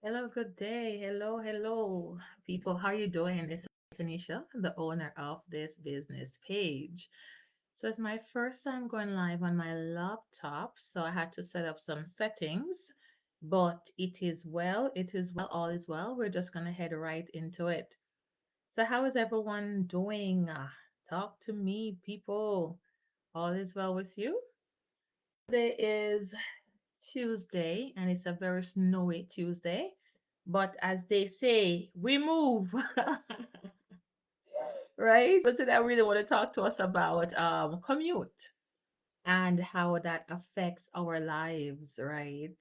Hello, good day. Hello, hello, people. How are you doing? This is Tanisha, the owner of this business page. So it's my first time going live on my laptop, so I had to set up some settings, but it is well, it is well, all is well. We're just gonna head right into it. So how is everyone doing? Talk to me, people. All is well with you? Today is Tuesday, and it's a very snowy Tuesday. But as they say, we move, right? So today I really want to talk to us about commute and how that affects our lives, right?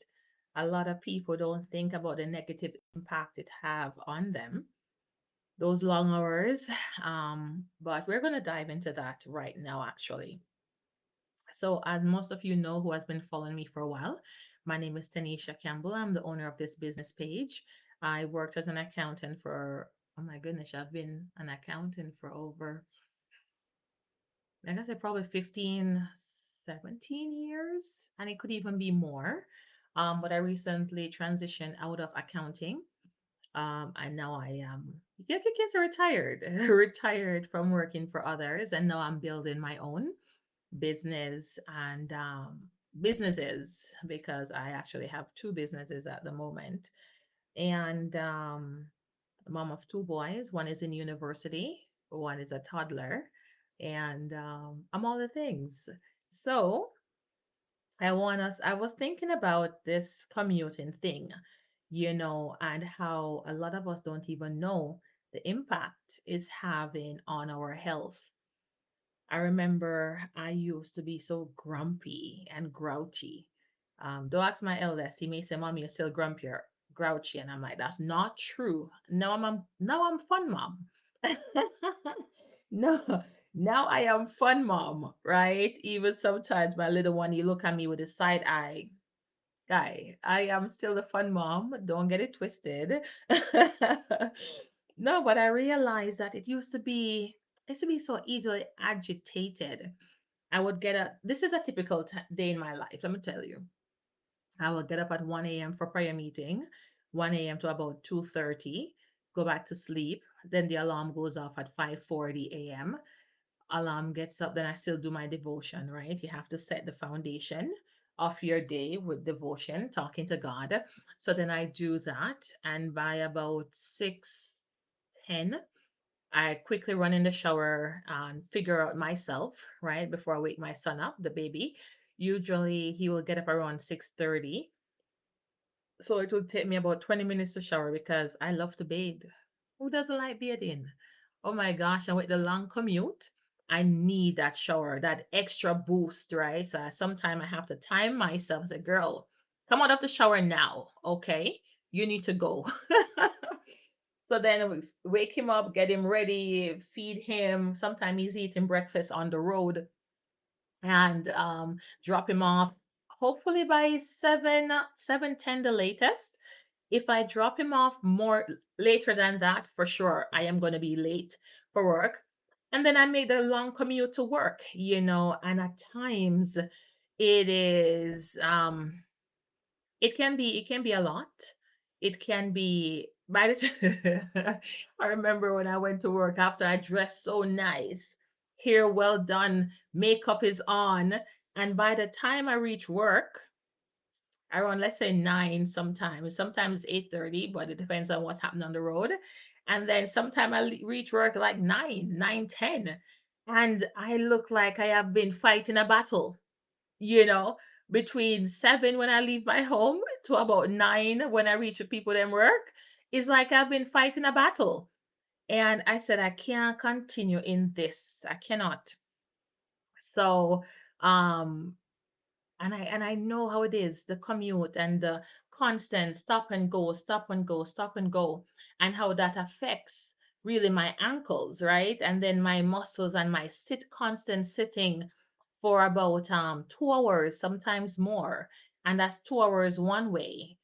A lot of people don't think about the negative impact it have on them, those long hours. But we're going to dive into that right now, actually. So, as most of you know who has been following me for a while, my name is Tanisha Campbell. I'm the owner of this business page. I worked as an accountant for, oh my goodness, I've been an accountant for over, like I said, probably 15, 17 years, and it could even be more. But I recently transitioned out of accounting. And now I am, you can say retired, retired from working for others, and now I'm building my own business and businesses because I actually have two businesses at the moment. And mom of two boys, one is in university, one is a toddler, and I'm all the things. So I was thinking about this commuting thing, and how a lot of us don't even know the impact it's having on our health. I remember I used to be so grumpy and grouchy. Don't ask my eldest. He may say, "Mommy, you're still grumpy or grouchy," and I'm like, "That's not true." Now I'm fun mom. No, now I am fun mom, right? Even sometimes my little one, he look at me with a side eye. Guy, I am still the fun mom. Don't get it twisted. No, but I realized that I used to be so easily agitated. I would get up. This is a typical day in my life. Let me tell you. I will get up at 1 a.m. for prayer meeting, 1 a.m. to about 2:30, go back to sleep. Then the alarm goes off at 5:40 a.m. Alarm gets up, then I still do my devotion, right? You have to set the foundation of your day with devotion, talking to God. So then I do that, and by about 6:10, I quickly run in the shower and figure out myself, right, before I wake my son up, the baby. Usually he will get up around 6:30. So it will take me about 20 minutes to shower because I love to bathe. Who doesn't like bathing? Oh my gosh, and with the long commute, I need that shower, that extra boost, right? So sometimes I have to time myself and say, girl, come out of the shower now, okay? You need to go. So then we wake him up, get him ready, feed him. Sometimes he's eating breakfast on the road and drop him off. Hopefully by 7:10 the latest. If I drop him off more later than that, for sure, I am going to be late for work. And then I make the long commute to work, and at times it is it can be a lot. It can be by the I remember when I went to work after I dressed so nice, hair well done, makeup is on, and by the time I reach work, around let's say 9 sometimes 8:30, but it depends on what's happening on the road. And then sometime I reach work like 9:10, and I look like I have been fighting a battle, you know, between 7 when I leave my home to about 9 when I reach the people them work. It's like I've been fighting a battle. And I said, I can't continue in this. I cannot. So, um, and I know how it is, the commute and the constant stop and go, stop and go, stop and go, and how that affects really my ankles, right? And then my muscles and my constant sitting for about 2 hours, sometimes more. And that's 2 hours one way.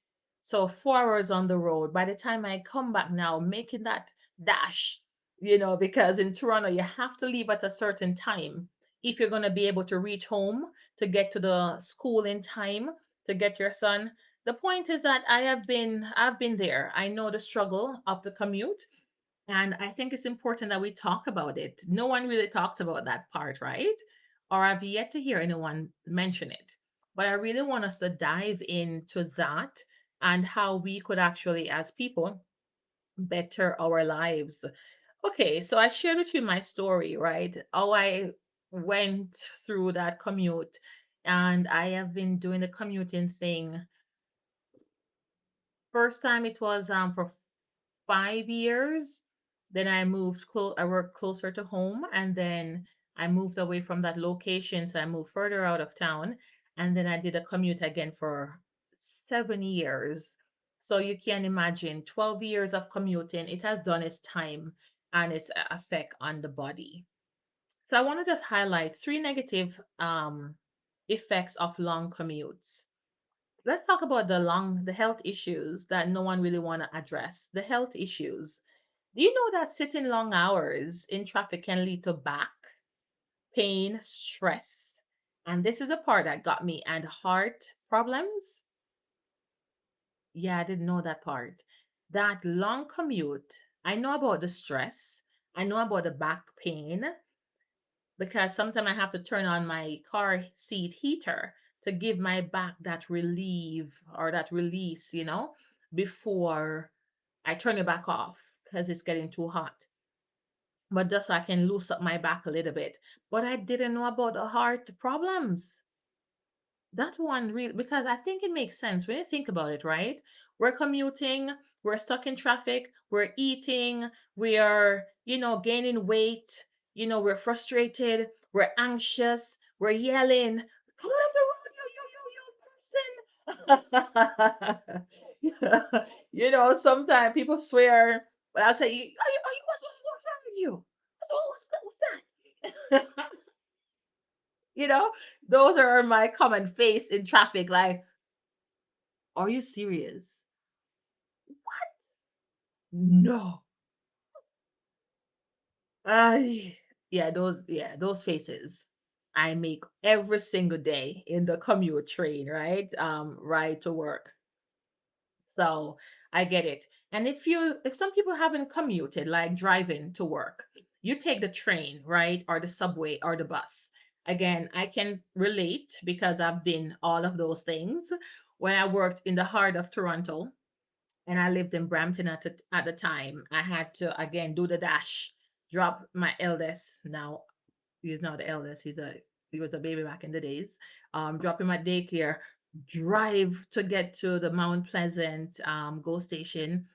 So 4 hours on the road. By the time I come back now, making that dash, because in Toronto you have to leave at a certain time if you're going to be able to reach home to get to the school in time to get your son. The point is that I've been there. I know the struggle of the commute, and I think it's important that we talk about it. No one really talks about that part, right? Or I've yet to hear anyone mention it. But I really want us to dive into that and how we could actually, as people, better our lives. Okay, so I shared with you my story, right? How I went through that commute, and I have been doing the commuting thing. First time it was for 5 years. Then I moved I worked closer to home, and then I moved away from that location, so I moved further out of town, and then I did a commute again for 7 years. So you can imagine 12 years of commuting. It has done its time and its effect on the body. So I want to just highlight three negative effects of long commutes. Let's talk about the health issues that no one really want to address. The health issues. Do you know that sitting long hours in traffic can lead to back pain, stress? And this is the part that got me, and heart problems. Yeah, I didn't know that part. That long commute, I know about the stress, I know about the back pain, because sometimes I have to turn on my car seat heater to give my back that relief or that release, before I turn it back off because it's getting too hot. But just so I can loose up my back a little bit. But I didn't know about the heart problems. That one really, because I think it makes sense when you think about it, right? We're commuting, we're stuck in traffic, we're eating, we are, gaining weight, we're frustrated, we're anxious, we're yelling, come on off the road, sometimes people swear, but I'll say, what's wrong with you? What's that? you know, those are my common face in traffic, like, are you serious? No. I those faces I make every single day in the commute train, right? Ride to work. So I get it. And if some people haven't commuted, like driving to work, you take the train, right? Or the subway or the bus. Again, I can relate because I've been all of those things. When I worked in the heart of Toronto, and I lived in Brampton at the time. I had to again do the dash, drop my eldest. Now he's not the eldest; he was a baby back in the days. Drop him at daycare, drive to get to the Mount Pleasant GO station,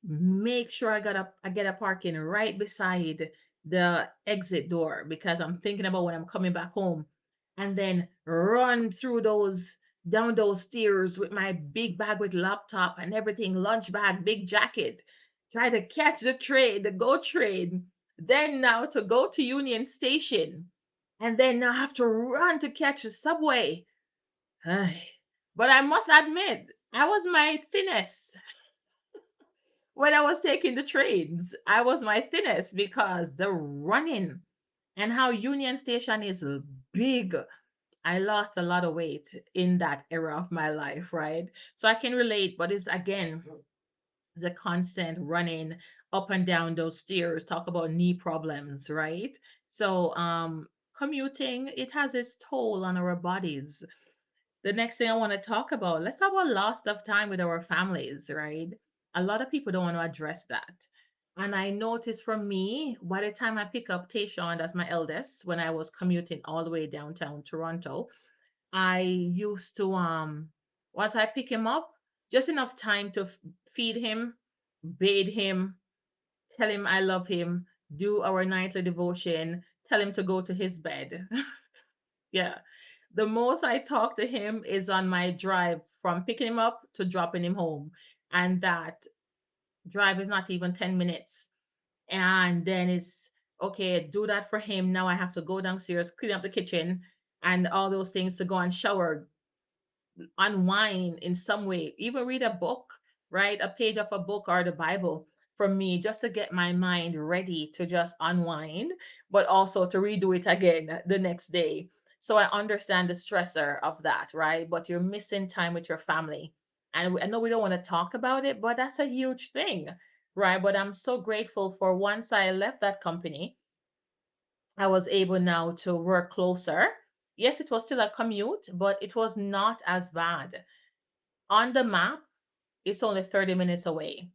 make sure I get a parking right beside the exit door because I'm thinking about when I'm coming back home, and then run through those down those stairs with my big bag with laptop and everything, lunch bag, big jacket, try to catch the train, the GO train, then now to go to Union Station, and then now I have to run to catch the subway. Ay. But I must admit, I was my thinnest when I was taking the trains. I was my thinnest because the running and how Union Station is big. I lost a lot of weight in that era of my life, right? So I can relate, but it's again the constant running up and down those stairs. Talk about knee problems, right? So commuting, it has its toll on our bodies. The next thing I want to talk about, let's talk about loss of time with our families, right? A lot of people don't want to address that. And I noticed for me, by the time I pick up Tayshawn as my eldest, when I was commuting all the way downtown Toronto, I used to once I pick him up, just enough time to feed him, bathe him, tell him I love him, do our nightly devotion, tell him to go to his bed. Yeah. The most I talk to him is on my drive from picking him up to dropping him home. And that drive is not even 10 minutes. And then it's okay, do that for him. Now I have to go downstairs, clean up the kitchen and all those things to go and shower, unwind in some way, even read a book, right? A page of a book or the Bible for me, just to get my mind ready to just unwind, but also to redo it again the next day. So I understand the stressor of that, right? But you're missing time with your family. And I know we don't want to talk about it, but that's a huge thing, right? But I'm so grateful for once I left that company, I was able now to work closer. Yes, it was still a commute, but it was not as bad. On the map, it's only 30 minutes away,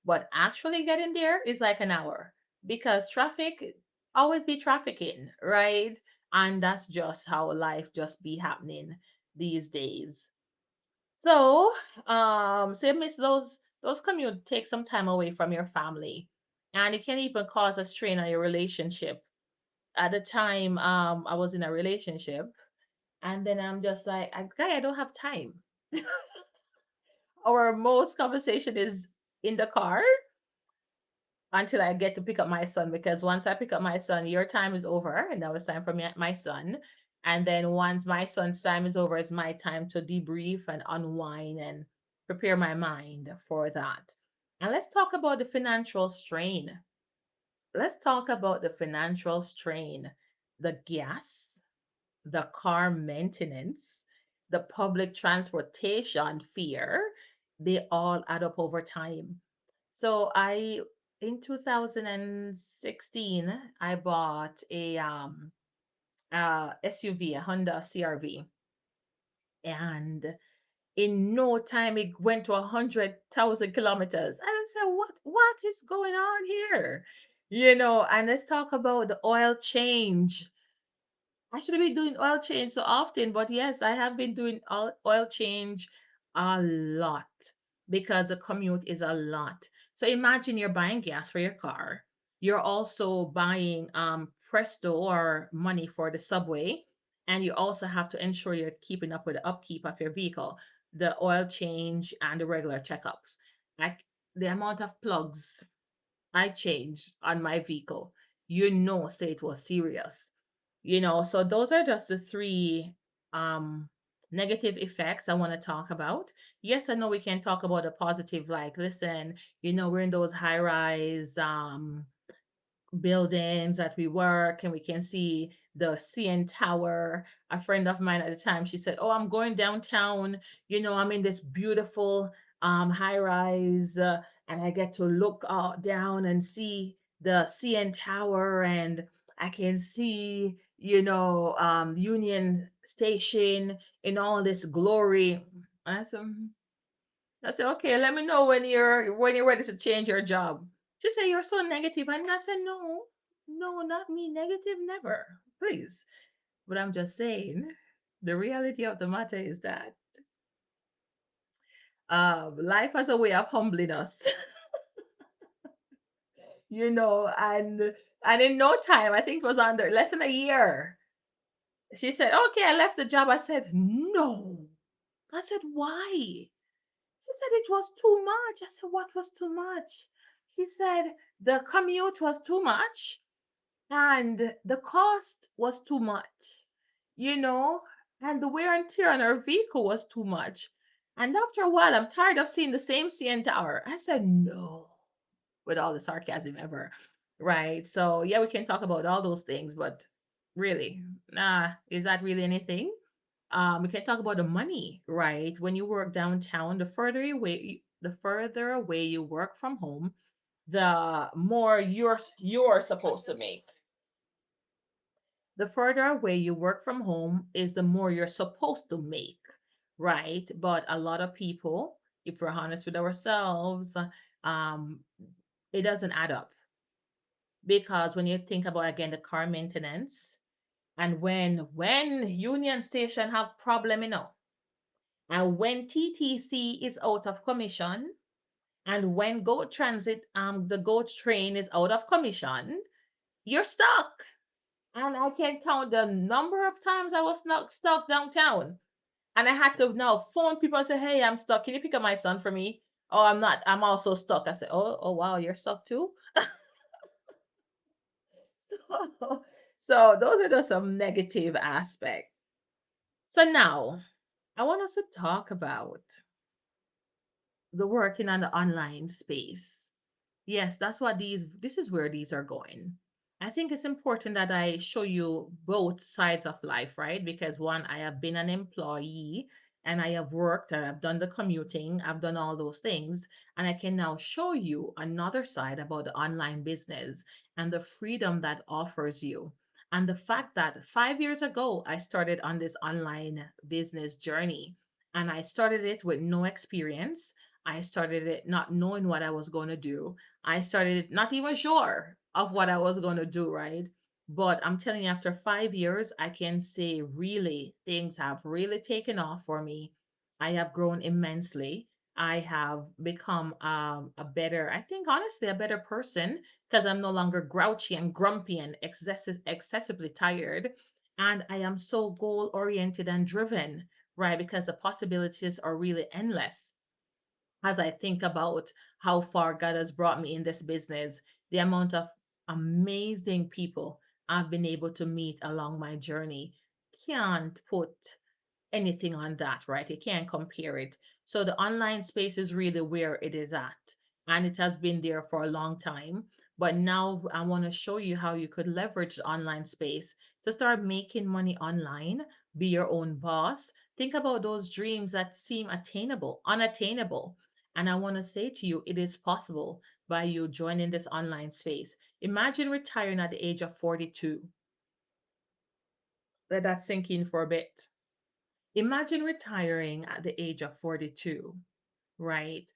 but actually getting there is like an hour because traffic always be trafficking, right? And that's just how life just be happening these days. So, so you miss those commute take some time away from your family, and it can even cause a strain on your relationship. At the time, I was in a relationship, and then I'm just like, guy, I don't have time. Our most conversation is in the car until I get to pick up my son, because once I pick up my son, your time is over, and now it's time for me, my son. And then once my son's time is over, it's my time to debrief and unwind and prepare my mind for that. And let's talk about the financial strain. Let's talk about the financial strain, the gas, the car maintenance, the public transportation fear, they all add up over time. So in 2016, I bought a SUV, a Honda CRV, and in no time it went to 100,000 kilometers. And I said, what is going on here? And let's talk about the oil change. I should be doing oil change so often, but yes, I have been doing oil change a lot because the commute is a lot. So imagine you're buying gas for your car. You're also buying Presto or money for the subway, and you also have to ensure you're keeping up with the upkeep of your vehicle, the oil change and the regular checkups. Like the amount of plugs I changed on my vehicle, say it was serious. So those are just the three um negative effects I want to talk about. Yes, I know we can talk about the positive, like, listen, we're in those high rise buildings that we work, and we can see the CN Tower. A friend of mine at the time, she said, "Oh, I'm going downtown. I'm in this beautiful high rise, and I get to look down and see the CN Tower, and I can see, Union Station in all this glory." And I said, okay, let me know when you're ready to change your job. She said, you're so negative. And I said, no, no, not me. Negative, never. Please. But I'm just saying, the reality of the matter is that life has a way of humbling us, and in no time, I think it was under less than a year. She said, okay, I left the job. I said, no. I said, why? She said it was too much. I said, what was too much? She said the commute was too much and the cost was too much, you know, and the wear and tear on our vehicle was too much. And after a while, I'm tired of seeing the same CN Tower. I said, no, with all the sarcasm ever. Right. So, yeah, we can talk about all those things, but really, is that really anything? We can talk about the money, right? When you work downtown, the further away you work from home, the more you're supposed to make. The further away you work from home is the more you're supposed to make, right? But a lot of people, if we're honest with ourselves, um, it doesn't add up, because when you think about, again, the car maintenance, and when Union Station have problem, and when TTC is out of commission, and when GO Transit, the GO train is out of commission, you're stuck. And I can count the number of times I was stuck downtown. And I had to now phone people and say, hey, I'm stuck. Can you pick up my son for me? Oh, I'm not. I'm also stuck. I said, oh wow, you're stuck too? So those are just some negative aspects. So now I want us to talk about the working on the online space. Yes, this is where these are going. I think it's important that I show you both sides of life, right? Because one, I have been an employee, and I have worked and I've done the commuting, I've done all those things, and I can now show you another side about the online business and the freedom that offers you. And the fact that 5 years ago, I started on this online business journey and I started it with no experience. I started it not knowing what I was going to do. I started it not even sure of what I was going to do, right? But I'm telling you, after 5 years, I can say really things have really taken off for me. I have grown immensely. I have become a better, I think honestly, a better person because I'm no longer grouchy and grumpy and excessively tired. And I am so goal oriented and driven, right? Because the possibilities are really endless as I think about how far God has brought me in this business, the amount of amazing people I've been able to meet along my journey can't put anything on that, right? You can't compare it. So the online space is really where it is at. And it has been there for a long time. But now I want to show you how you could leverage the online space to start making money online, be your own boss. Think about those dreams that seem attainable, unattainable. And I want to say to you, it is possible by you joining this online space. Imagine retiring at the age of 42. Let that sink in for a bit. Imagine retiring at the age of 42, right?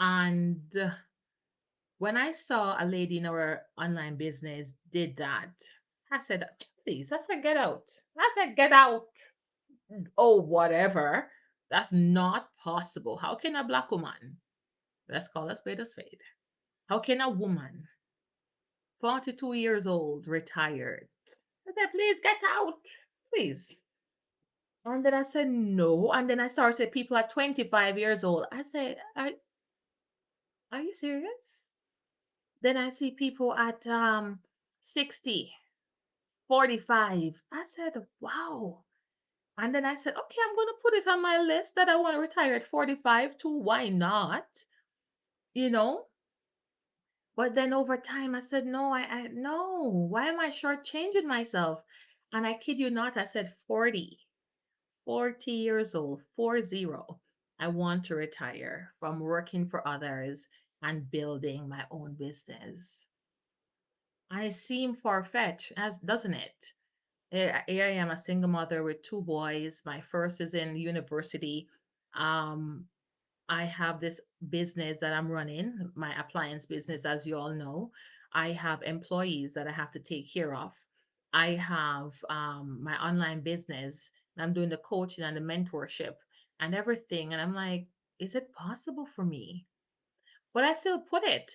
And when I saw a lady in our online business did that, I said, please, I said, get out. I said, get out. Oh, whatever. That's not possible. How can a black woman, let's call a spade, how can a woman, 42 years old, retired? I said, please get out. Please. And then I said, no. And then I started saying people are 25 years old. I said, are you serious? Then I see people at 60, 45. I said, wow. And then I said, okay, I'm going to put it on my list that I want to retire at 45 too. Why not? You know? But then over time, I said, no, no. Why am I shortchanging myself? And I kid you not, I said 40 years old, 40. I want to retire from working for others and building my own business. And it seemed far-fetched, as doesn't it? Here I am, a single mother with two boys. My first is in university. Um, I have this business that I'm running, my appliance business, as you all know. I have employees that I have to take care of. I have my online business. And I'm doing the coaching and the mentorship and everything. And I'm like, is it possible for me? But I still put it.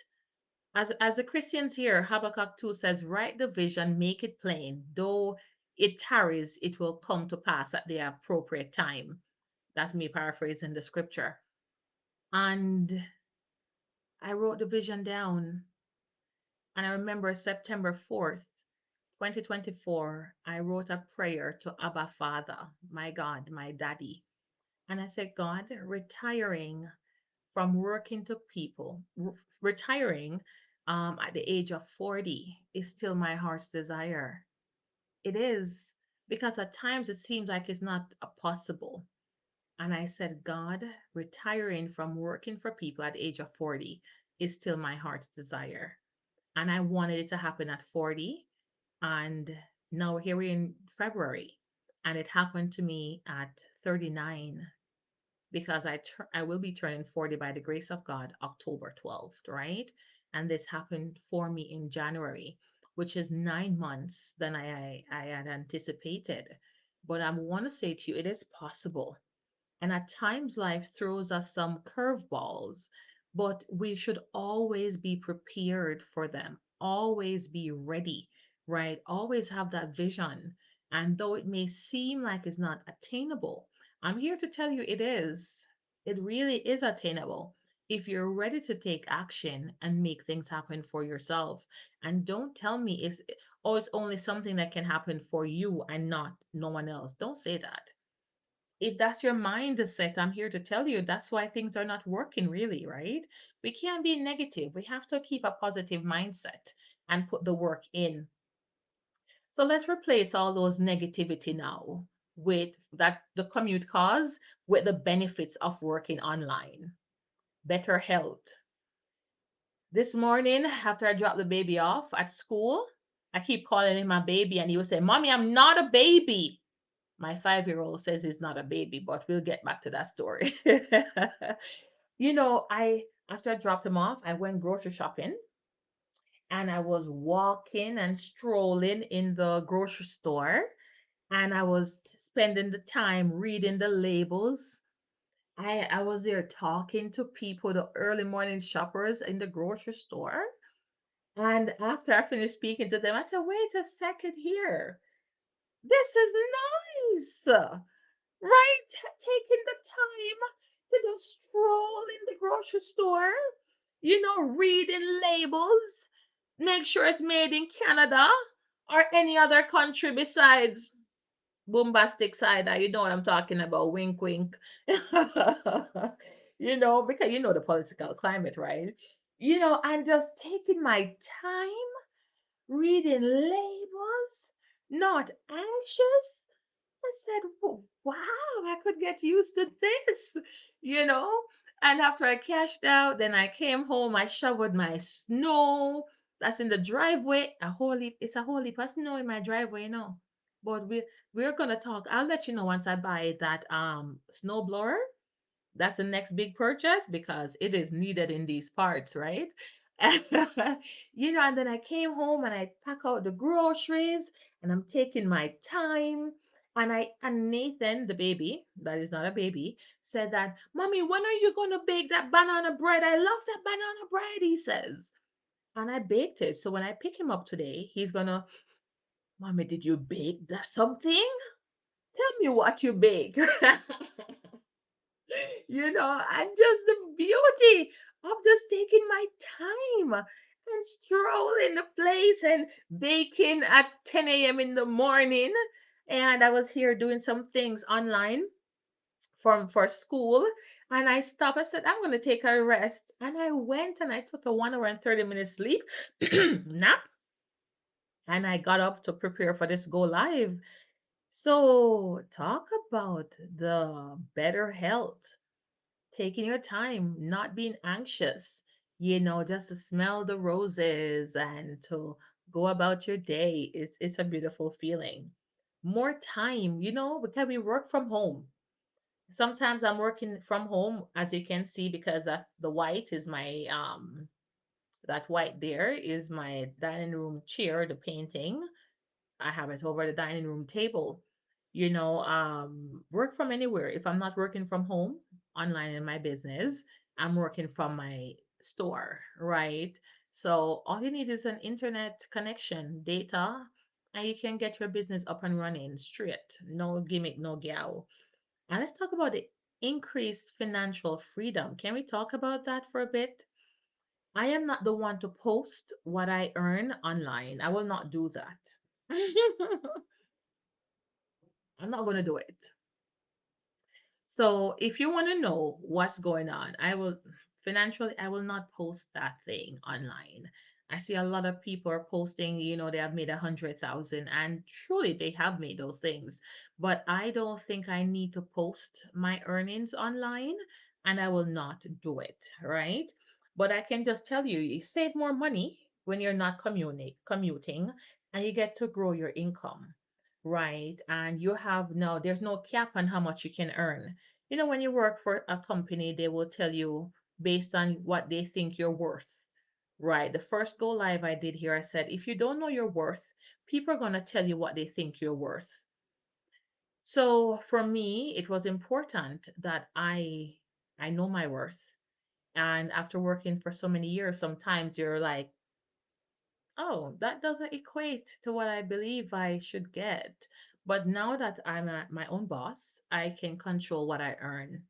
As the Christians here, Habakkuk 2 says, write the vision, make it plain. Though it tarries, it will come to pass at the appropriate time. That's me paraphrasing the scripture. And I wrote the vision down. And I remember September 4th, 2024, I wrote a prayer to Abba Father, my God, my daddy. And I said, God, retiring from working to people, retiring at the age of 40 is still my heart's desire. It is because at times it seems like it's not possible. And I said, God, retiring from working for people at the age of 40 is still my heart's desire. And I wanted it to happen at 40. And now here we're in February. And it happened to me at 39 because I will be turning 40 by the grace of God October 12th, right? And this happened for me in January, which is 9 months than I had anticipated. But I want to say to you, it is possible. And at times, life throws us some curveballs, but we should always be prepared for them, always be ready, right? Always have that vision. And though it may seem like it's not attainable, I'm here to tell you it is. It really is attainable if you're ready to take action and make things happen for yourself. And don't tell me it's only something that can happen for you and not no one else. Don't say that. If that's your mindset, I'm here to tell you that's why things are not working really, right? We can't be negative. We have to keep a positive mindset and put the work in. So let's replace all those negativity now. with that the commute cause with the benefits of working online. Better health. This morning, after I dropped the baby off at school, I keep calling him my baby, and he will say, Mommy, I'm not a baby. My 5-year-old says he's not a baby, but we'll get back to that story. I after I dropped him off, I went grocery shopping and I was walking and strolling in the grocery store and I was spending the time reading the labels. I was there talking to people, the early morning shoppers in the grocery store. And after I finished speaking to them, I said, wait a second here. This is nice, right? Taking the time to just stroll in the grocery store, reading labels, make sure it's made in Canada or any other country besides bombastic cider. You know what I'm talking about. Wink, wink. Because you know the political climate, right? And just taking my time reading labels, not anxious. I said, wow, I could get used to this, you know? And after I cashed out, then I came home, I shoveled my snow that's in the driveway. It's a whole heap of snow in my driveway, But we're gonna talk. I'll let you know once I buy that snow blower. That's the next big purchase because it is needed in these parts, right? And then I came home and I pack out the groceries and I'm taking my time. And Nathan, the baby, that is not a baby, said that, Mommy, when are you gonna bake that banana bread? I love that banana bread, he says. And I baked it. So when I pick him up today, he's gonna, Mommy, did you bake that something? Tell me what you bake. And just the beauty of just taking my time and strolling the place and baking at 10 a.m. in the morning. And I was here doing some things online for school. And I stopped. I said, I'm going to take a rest. And I went and I took a 1 hour and 30-minute sleep nap. And I got up to prepare for this go live. So, talk about the better health, taking your time, not being anxious, just to smell the roses and to go about your day. It's a beautiful feeling. More time, because we work from home. Sometimes I'm working from home, as you can see, because that's the white is my that white there is my dining room chair, the painting. I have it over the dining room table. Work from anywhere. If I'm not working from home, online in my business, I'm working from my store, right? So all you need is an internet connection, data, and you can get your business up and running straight. No gimmick, no gal. And let's talk about the increased financial freedom. Can we talk about that for a bit? I am not the one to post what I earn online. I will not do that. I'm not going to do it. So if you want to know what's going on, I will not post that thing online. I see a lot of people are posting, they have made 100,000 and truly they have made those things. But I don't think I need to post my earnings online and I will not do it, right? But I can just tell you, you save more money when you're not commuting and you get to grow your income, right? And you have no, there's no cap on how much you can earn. When you work for a company, they will tell you based on what they think you're worth, right? The first go live I did here, I said, if you don't know your worth, people are going to tell you what they think you're worth. So for me, it was important that I know my worth. And after working for so many years, sometimes you're like, oh, that doesn't equate to what I believe I should get. But now that my own boss, I can control what I earn.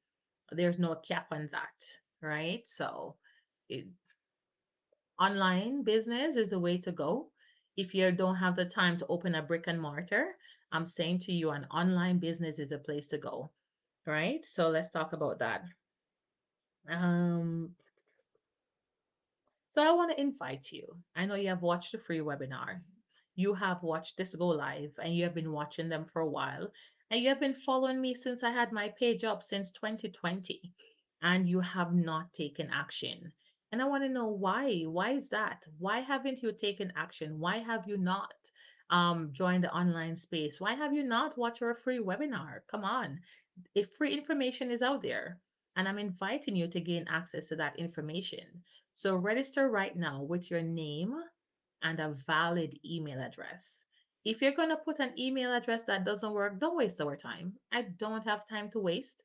There's no cap on that, right? So, it, online business is the way to go. If you don't have the time to open a brick and mortar, I'm saying to you, an online business is a place to go, right? So, let's talk about that. Um, so, I want to invite you. I know you have watched the free webinar. You have watched this go live and you have been watching them for a while. And you have been following me since I had my page up since 2020, and you have not taken action. And I want to know why. Why is that? Why haven't you taken action? Why have you not joined the online space? Why have you not watched our free webinar? Come on. If free information is out there, and I'm inviting you to gain access to that information. So register right now with your name and a valid email address. If you're going to put an email address that doesn't work, don't waste our time. I don't have time to waste.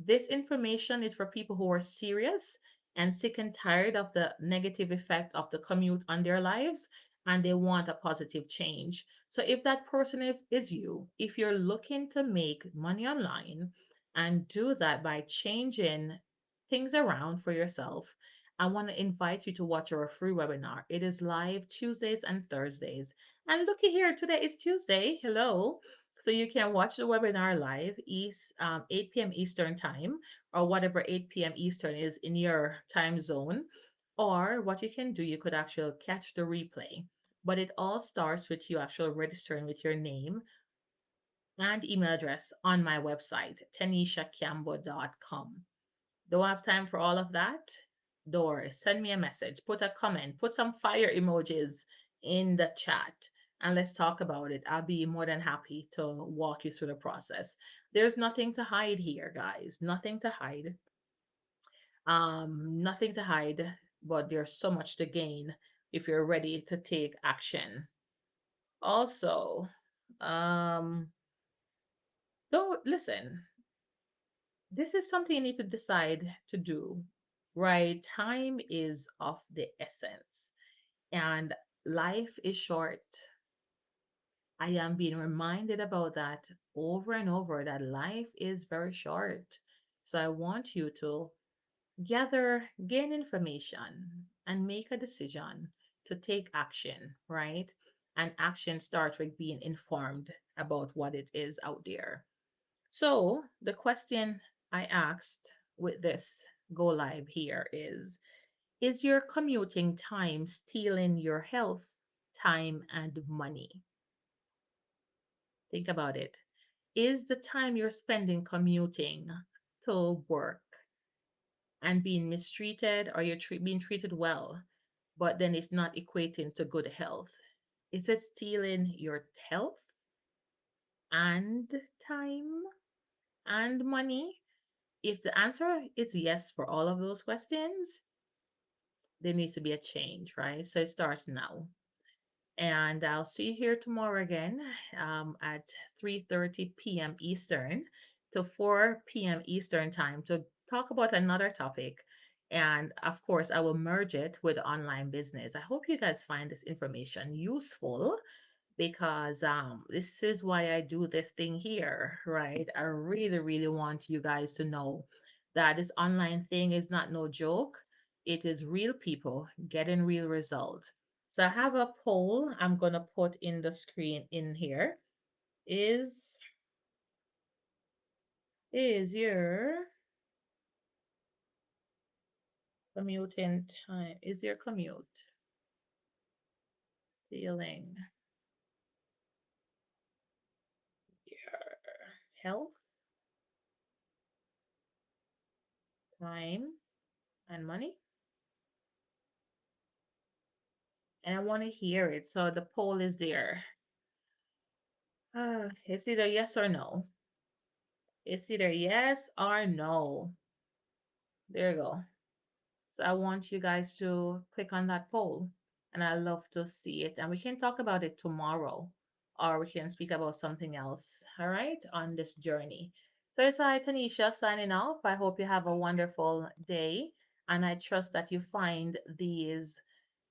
This information is for people who are serious and sick and tired of the negative effect of the commute on their lives, and they want a positive change. So if that person is you, if you're looking to make money online and do that by changing things around for yourself, I want to invite you to watch our free webinar. It is live Tuesdays and Thursdays. And looky here, today is Tuesday. Hello. So you can watch the webinar live, 8 p.m. Eastern time, or whatever 8 p.m. Eastern is in your time zone. Or what you can do, you could actually catch the replay. But it all starts with you actually registering with your name and email address on my website, tanishakiambo.com. Don't have time for all of that? Doris, send me a message, put a comment, put some fire emojis in the chat, and let's talk about it. I'll be more than happy to walk you through the process. There's nothing to hide here, guys. Nothing to hide. Nothing to hide, but there's so much to gain if you're ready to take action. Also, um, don't listen. This is something you need to decide to do, right? Time is of the essence, and life is short. I am being reminded about that over and over, that life is very short. So I want you to gain information, and make a decision to take action, right? And action starts with being informed about what it is out there. So the question I asked with this go live here is your commuting time stealing your health, time, and money? Think about it. Is the time you're spending commuting to work and being mistreated, or you're being treated well, but then it's not equating to good health? Is it stealing your health and time and money? If the answer is yes for all of those questions, there needs to be a change, right? So it starts now. And I'll see you here tomorrow again at 3:30 p.m. Eastern to 4 p.m. Eastern time to talk about another topic. And of course, I will merge it with online business. I hope you guys find this information useful, because this is why I do this thing here, right? I really, really want you guys to know that this online thing is not no joke. It is real people getting real results. So I have a poll I'm gonna put in the screen in here. Is is your commuting time, is your commute stealing your health, time, and money? And I want to hear it. So the poll is there. It's either yes or no. It's either yes or no. There you go. So I want you guys to click on that poll, and I love to see it. And we can talk about it tomorrow, or we can speak about something else, all right, on this journey. So it's I, Tanisha, signing off. I hope you have a wonderful day, and I trust that you find these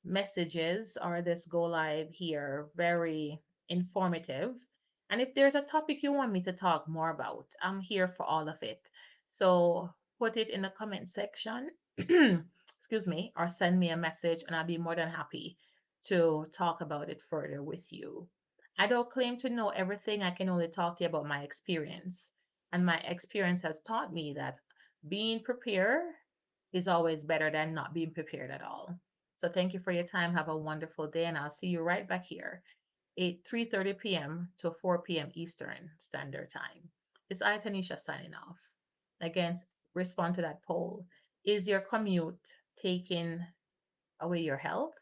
messages or this go live here very informative. And if there's a topic you want me to talk more about, I'm here for all of it. So put it in the comment section, excuse me, or send me a message, and I'll be more than happy to talk about it further with you. I don't claim to know everything. I can only talk to you about my experience. And my experience has taught me that being prepared is always better than not being prepared at all. So thank you for your time. Have a wonderful day, and I'll see you right back here 3:30 p.m. to 4 p.m. Eastern Standard Time. It's Tanisha signing off. Again, respond to that poll. Is your commute taking away your health,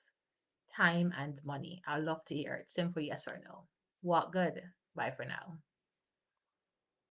time, and money? I'd love to hear it. Simple yes or no. Walk good. Bye for now.